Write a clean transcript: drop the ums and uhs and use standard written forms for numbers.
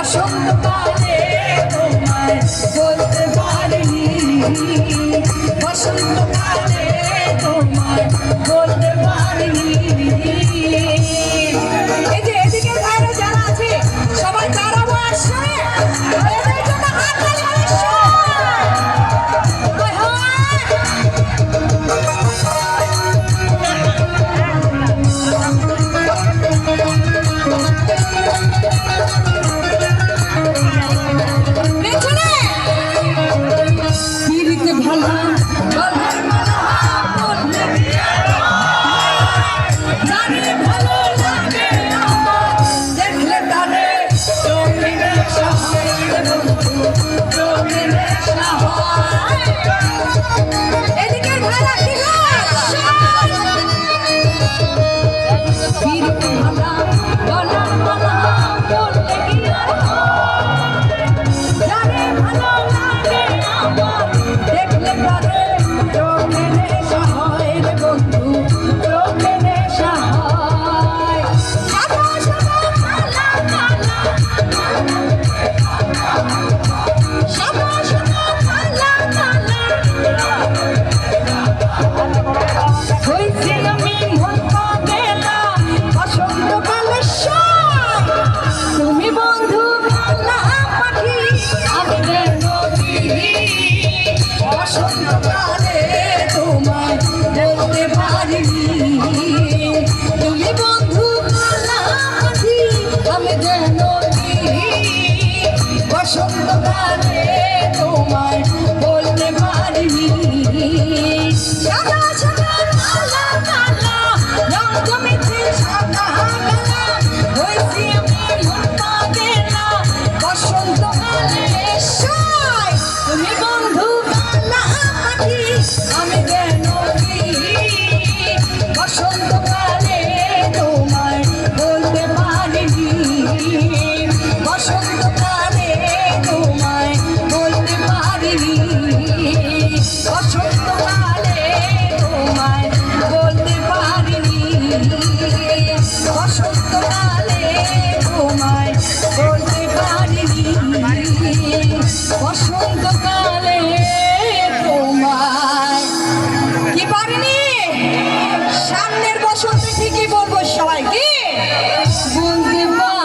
বসন্তকালে তোমায় বলতে পারিনি, বসন্তকালে তোমায় বলতে পারিনি। এই যে এদিকে বাইরে যারা আছে সবাই দাঁড়াবো আসছে, এদের জন্য হাত তালি বসন্তকালে তোমায় বলতে পারিনি। সাদা সাদা কালা কালা রং জমেছে সাদা কালা, হয়েছি আমি মন পাগেলা বসন্তকালে এসোই। তুমি বন্ধু কালা পাখি আমি যেন বসন্তকালে তোমায় বলতে পারিনি, বসন্তকালে তোমায় বলতে পারিনি, বসন্তকালে তোমায় বলতে পারিনি, বসন্তকালে তোমায় বলতে পারিনি, বসন্তকালে তোমায় কি পারিনি। সামনের বসন্তে ঠিকই বলবো সবাই কি বলতে পারি।